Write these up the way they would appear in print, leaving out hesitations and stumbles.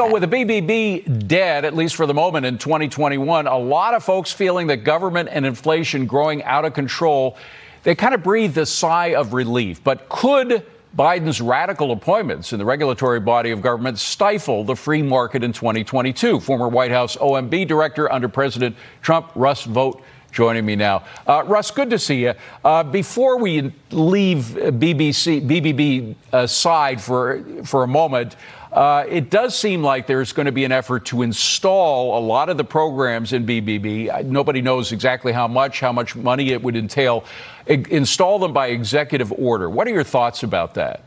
So with the BBB dead, at least for the moment in 2021, a lot of folks feeling that government and inflation growing out of control, they kind of breathed a sigh of relief. But could Biden's radical appointments in the regulatory body of government stifle the free market in 2022? Former White House OMB director under President Trump, Russ Vought, joining me now. Russ, good to see you. Before we leave BBB aside for a moment, it does seem like there's going to be an effort to install a lot of the programs in BBB. Nobody knows exactly how much money it would entail. Install them by executive order. What are your thoughts about that?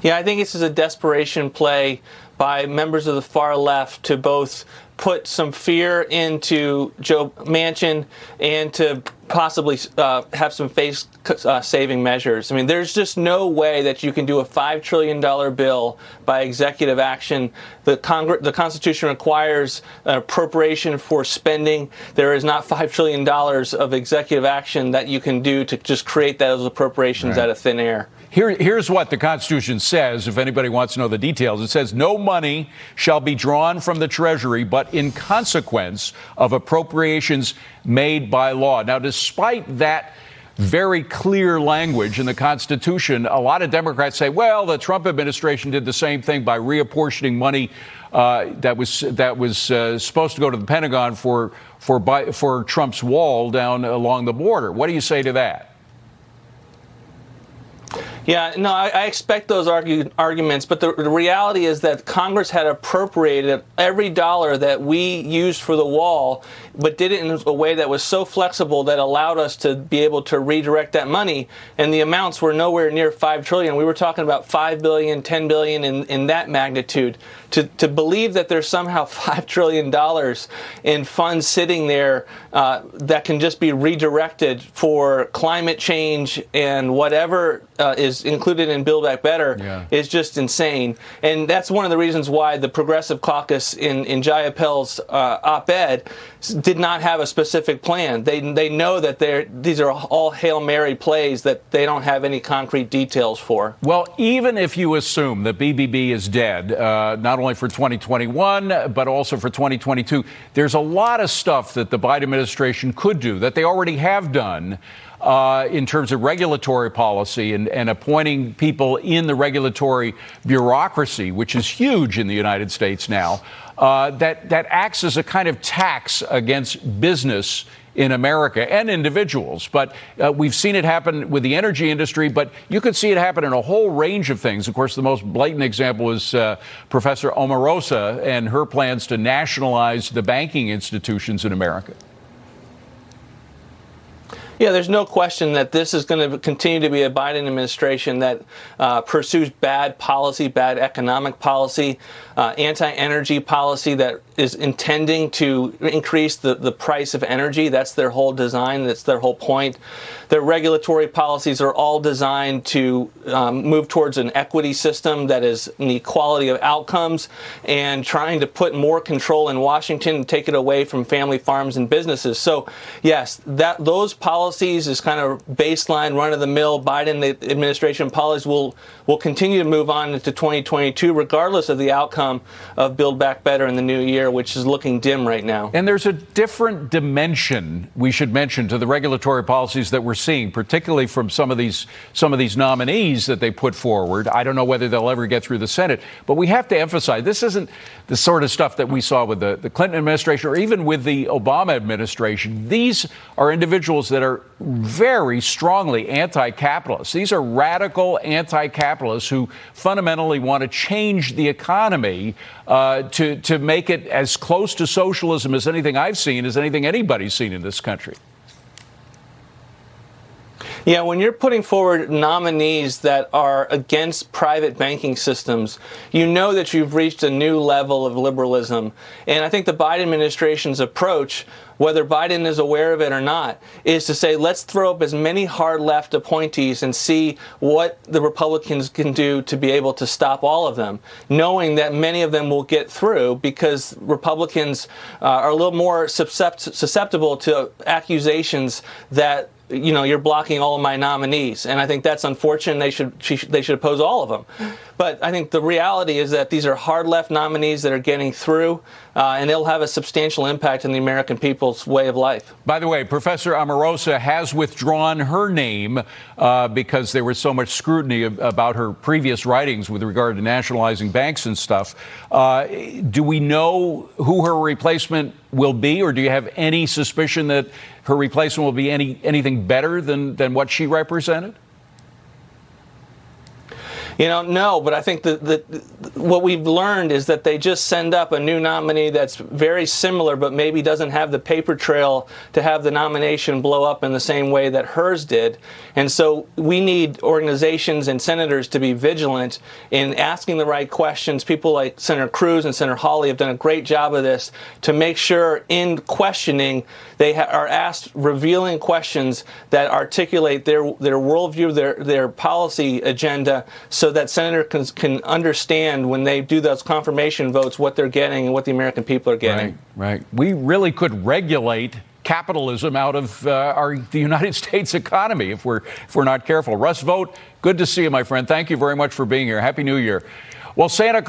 Yeah, I think this is a desperation play by members of the far left to both put some fear into Joe Manchin and to possibly have some face-saving measures. I mean, there's just no way that you can do a $5 trillion bill by executive action. The Constitution requires an appropriation for spending. There is not $5 trillion of executive action that you can do to just create those appropriations out of thin air. Here's what the Constitution says, if anybody wants to know the details. It says no money shall be drawn from the Treasury, but in consequence of appropriations made by law. Now, despite that very clear language in the Constitution, a lot of Democrats say, well, the Trump administration did the same thing by reapportioning money that was supposed to go to the Pentagon for Trump's wall down along the border. What do you say to that? Yeah, no, I expect those arguments, but the reality is that Congress had appropriated every dollar that we used for the wall, but did it in a way that was so flexible that allowed us to be able to redirect that money, and the amounts were nowhere near $5 trillion. We were talking about $5 billion, $10 billion in that magnitude. To believe that there's somehow $5 trillion in funds sitting there that can just be redirected for climate change and whatever is included in Build Back Better is just insane. And that's one of the reasons why the Progressive Caucus in Jayapal's op-ed did not have a specific plan. They know that these are all Hail Mary plays that they don't have any concrete details for. Well, even if you assume that BBB is dead, not only for 2021, but also for 2022, there's a lot of stuff that the Biden administration could do that they already have done in terms of regulatory policy and appointing people in the regulatory bureaucracy, which is huge in the United States now, that acts as a kind of tax against business in America and individuals. But we've seen it happen with the energy industry, but you could see it happen in a whole range of things. Of course, the most blatant example is Professor Omarosa and her plans to nationalize the banking institutions in America. Yeah, there's no question that this is going to continue to be a Biden administration that pursues bad policy, bad economic policy, anti-energy policy that is intending to increase the price of energy. That's their whole design. That's their whole point. Their regulatory policies are all designed to move towards an equity system that is an equality of outcomes and trying to put more control in Washington and take it away from family farms and businesses. So, yes, those policies is kind of baseline, run-of-the-mill Biden administration policies will continue to move on into 2022, regardless of the outcome of Build Back Better in the new year, which is looking dim right now. And there's a different dimension, we should mention, to the regulatory policies that we're seeing, particularly from some of these nominees that they put forward. I don't know whether they'll ever get through the Senate, but we have to emphasize this isn't the sort of stuff that we saw with the Clinton administration or even with the Obama administration. These are individuals that are very strongly anti-capitalist. These are radical anti-capitalists who fundamentally want to change the economy to make it as close to socialism as anything I've seen, as anything anybody's seen in this country. Yeah, when you're putting forward nominees that are against private banking systems, you know that you've reached a new level of liberalism. And I think the Biden administration's approach, whether Biden is aware of it or not, is to say, let's throw up as many hard left appointees and see what the Republicans can do to be able to stop all of them, knowing that many of them will get through because Republicans are a little more susceptible to accusations that you're blocking all of my nominees. And I think that's unfortunate. They should oppose all of them. But I think the reality is that these are hard left nominees that are getting through, and they'll have a substantial impact on the American people's way of life. By the way, Professor Omarosa has withdrawn her name because there was so much scrutiny about her previous writings with regard to nationalizing banks and stuff. Do we know who her replacement will be, or do you have any suspicion that her replacement will be anything better than what she represented? No, but I think that what we've learned is that they just send up a new nominee that's very similar, but maybe doesn't have the paper trail to have the nomination blow up in the same way that hers did. And so we need organizations and senators to be vigilant in asking the right questions. People like Senator Cruz and Senator Hawley have done a great job of this to make sure in questioning they are asked revealing questions that articulate their worldview, their policy agenda, so that senators can understand when they do those confirmation votes what they're getting and what the American people are getting. Right. We really could regulate capitalism out of the United States economy if we're not careful. Russ Vought, good to see you, my friend. Thank you very much for being here. Happy New Year. Well, Santa